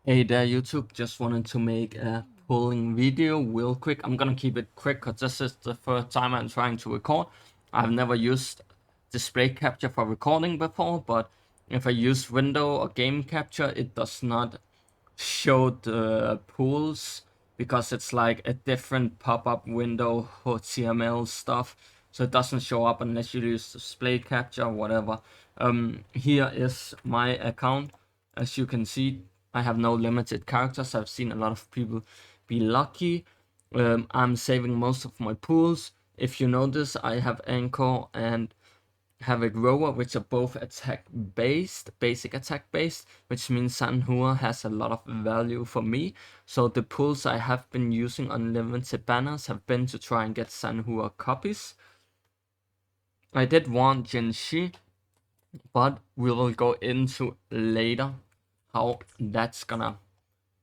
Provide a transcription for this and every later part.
Hey there YouTube, just wanted to make a polling video real quick. I'm gonna keep it quick because this is the first time I'm trying to record. I've never used display capture for recording before, but if I use window or game capture, it does not show the polls because it's like a different pop-up window HTML stuff. So it doesn't show up unless you use display capture or whatever. Here is my account. As you can see, I have no limited characters. I've seen a lot of people be lucky. I'm saving most of my pools. If you notice, I have anchor and have a grower, which are both attack based, basic attack based, which means Sanhua has a lot of value for me. So the pools I have been using on limited banners have been to try and get Sanhua copies. I did want Jinshi, but we will go into later how that's gonna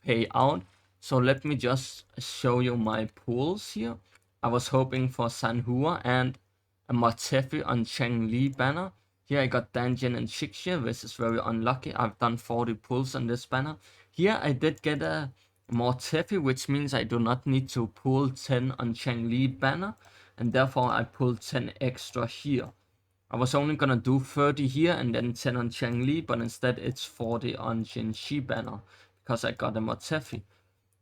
pay out. So let me just show you my pools here. I was hoping for Sanhua and a Mortefi on Changli banner. Here I got Danjin and Shixia, which is very unlucky. I've done 40 pulls on this banner. Here I did get a Mortefi, which means I do not need to pull 10 on Changli banner, and therefore I pulled 10 extra here. I was only gonna do 30 here and then 10 on Changli, but instead it's 40 on Jinshi banner because I got a Mortefi.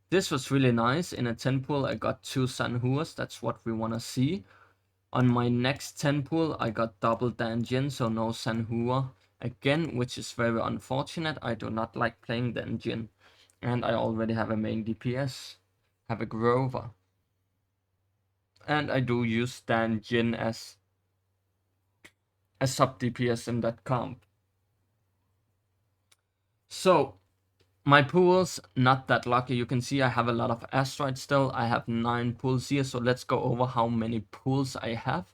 This was really nice. In a 10 pool, I got 2 Sanhuas. That's what we want to see. On my next 10 pool, I got double Danjin, so no Sanhua again, which is very unfortunate. I do not like playing Danjin. And I already have a main DPS, have a Grover. And I do use Danjin as a sub DPS in that comp. So, my pools, not that lucky. You can see I have a lot of asteroids still. I have 9 pools here, so let's go over how many pools I have.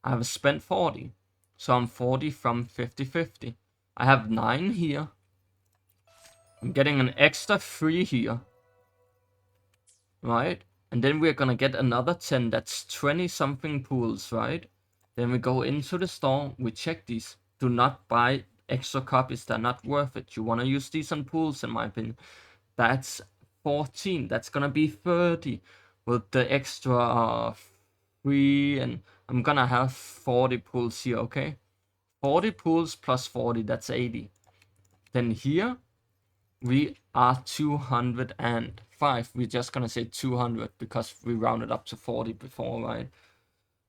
I have spent 40, so I'm 40 from 50-50. I have 9 here. I'm getting an extra 3 here, right? And then we're gonna get another 10, that's 20 something pools, right? Then we go into the store, we check these. Do not buy extra copies, they're not worth it. You wanna use these on pools, in my opinion. That's 14. That's gonna be 30 with the extra 3, and I'm gonna have 40 pools here, okay? 40 pools plus 40, that's 80. Then here we are 205. We're just gonna say 200 because we rounded up to 40 before, right?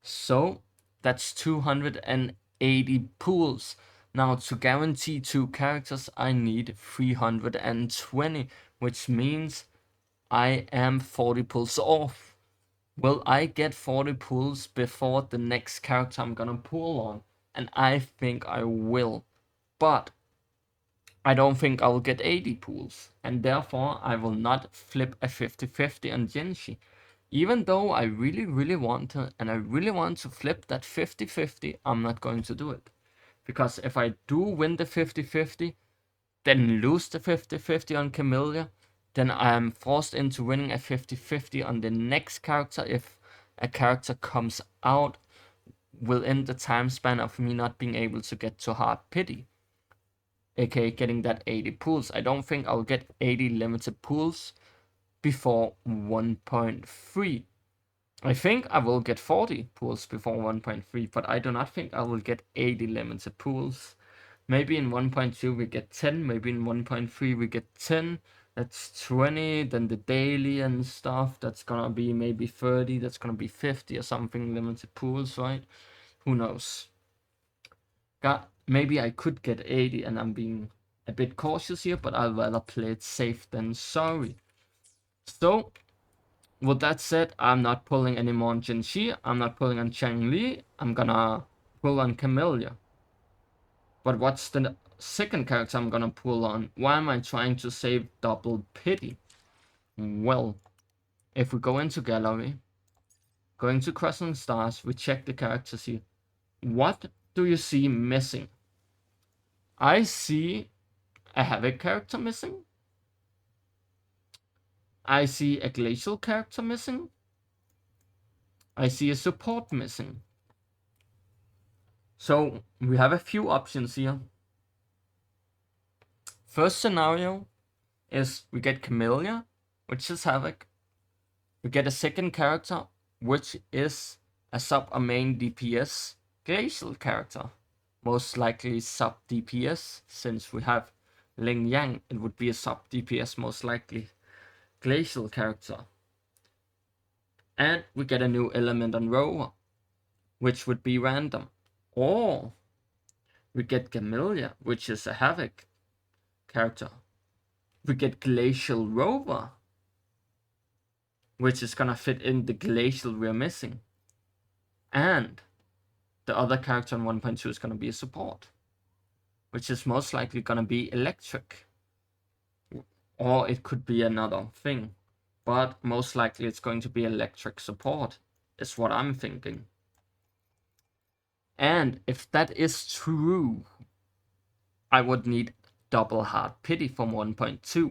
So that's 280 pools. Now, to guarantee 2 characters, I need 320, which means I am 40 pulls off. Will I get 40 pulls before the next character I'm gonna pull on? And I think I will. But I don't think I will get 80 pulls. And therefore I will not flip a 50-50 on Genshi. Even though I really want to, and I really want to flip that 50-50, I'm not going to do it. Because if I do win the 50-50, then lose the 50-50 on Camellia, then I am forced into winning a 50-50 on the next character if a character comes out within the time span of me not being able to get to hard pity, aka getting that 80 pools. I don't think I'll get 80 limited pools before 1.3. I think I will get 40 pools before 1.3, but I do not think I will get 80 limited pools. Maybe in 1.2 we get 10, maybe in 1.3 we get 10, that's 20, then the daily and stuff, that's gonna be maybe 30, that's gonna be 50 or something, limited pools, right? Who knows? Maybe I could get 80 and I'm being a bit cautious here, but I'd rather play it safe than sorry. So, with that said, I'm not pulling anymore on Jinshi, I'm not pulling on Changli, I'm gonna pull on Camellia. But what's the second character I'm gonna pull on? Why am I trying to save double pity? Well, if we go into gallery, going to Crossing Stars, we check the characters here. What do you see missing? I see a Havoc character missing. I see a Glacial character missing. I see a support missing. So we have a few options here. First scenario, is we get Camellia, which is Havoc. We get a second character, which is a sub or main DPS glacial character. Most likely sub DPS, since we have Ling Yang, it would be a sub DPS most likely glacial character. And we get a new element on Rover, which would be random. Or we get Camellia, which is a Havoc character. We get Glacial Rover, which is gonna fit in the Glacial we're missing. And the other character on 1.2 is gonna be a support, which is most likely gonna be electric. Or it could be another thing. But most likely it's going to be electric support, is what I'm thinking. And if that is true, I would need double hard pity from 1.2.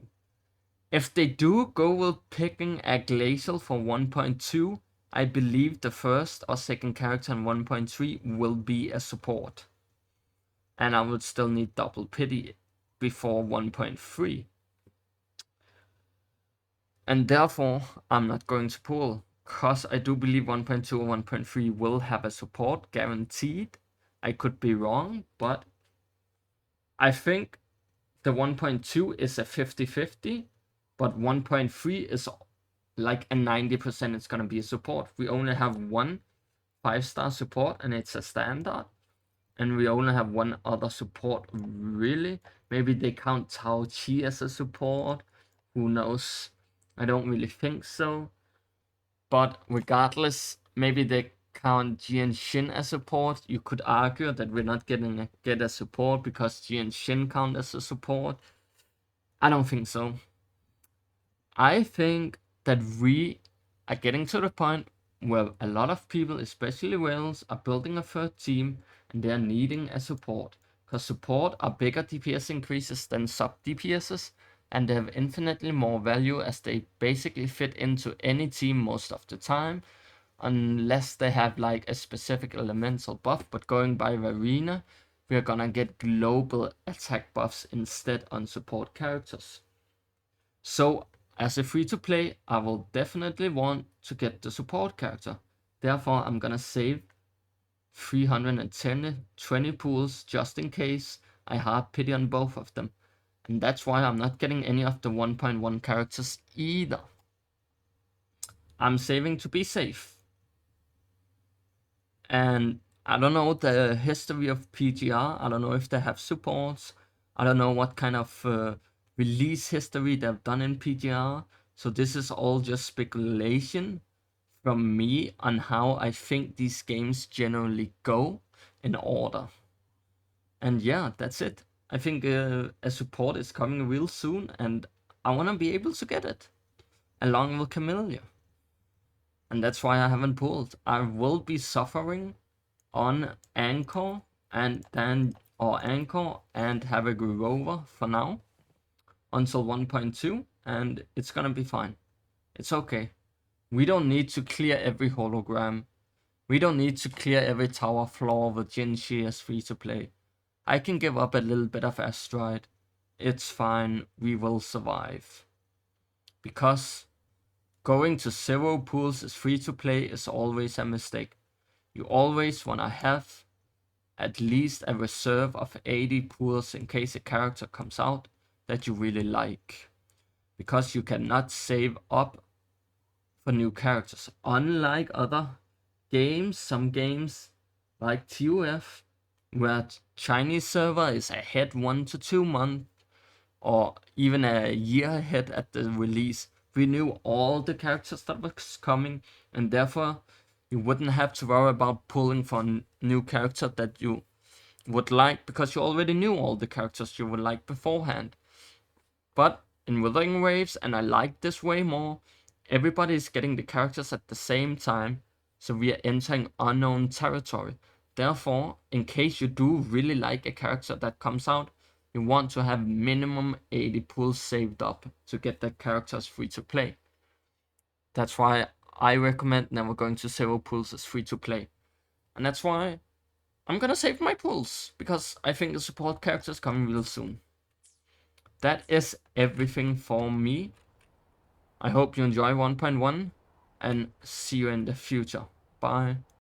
If they do go with picking a glacial for 1.2, I believe the first or second character in 1.3 will be a support. And I would still need double pity before 1.3. And therefore, I'm not going to pull, because I do believe 1.2 or 1.3 will have a support, guaranteed. I could be wrong, but I think the 1.2 is a 50-50, but 1.3 is like a 90% it's going to be a support. We only have one 5-star support, and it's a standard. And we only have one other support, really. Maybe they count Tao Chi as a support. Who knows? I don't really think so. But regardless, maybe they count Jian Xin as support. You could argue that we're not get a support because Jian Xin count as a support. I don't think so. I think that we are getting to the point where a lot of people, especially whales, are building a third team and they're needing a support. Because support are bigger DPS increases than sub DPSs, and they have infinitely more value as they basically fit into any team most of the time, unless they have like a specific elemental buff. But going by Varina, we're gonna get global attack buffs instead on support characters. So as a free-to-play, I will definitely want to get the support character. Therefore, I'm gonna save 320 pools just in case I hard pity on both of them. And that's why I'm not getting any of the 1.1 characters either. I'm saving to be safe. And I don't know the history of PGR. I don't know if they have supports. I don't know what kind of release history they've done in PGR. So this is all just speculation from me on how I think these games generally go in order. And yeah, that's it. I think a support is coming real soon, and I want to be able to get it along with Camellia. And that's why I haven't pulled. I will be suffering on Anchor and then Anchor and have a Rover for now until 1.2, and it's gonna be fine. It's okay. We don't need to clear every hologram. We don't need to clear every tower floor with Jinshi as free to play. I can give up a little bit of Astride. It's fine, we will survive. Because going to 0 pools as free to play is always a mistake. You always want to have at least a reserve of 80 pools in case a character comes out that you really like. Because you cannot save up for new characters. Unlike other games, some games like TUF, where Chinese server is ahead 1 to 2 months or even a year ahead at the release. We knew all the characters that was coming, and therefore you wouldn't have to worry about pulling for a new character that you would like, because you already knew all the characters you would like beforehand. But in Withering Waves, and I like this way more, everybody is getting the characters at the same time, so we are entering unknown territory. Therefore, in case you do really like a character that comes out, you want to have minimum 80 pools saved up to get the characters free to play. That's why I recommend never going to 0 pools as free to play. And that's why I'm gonna save my pools, because I think the support character is coming real soon. that is everything for me. I hope you enjoy 1.1 and see you in the future. Bye.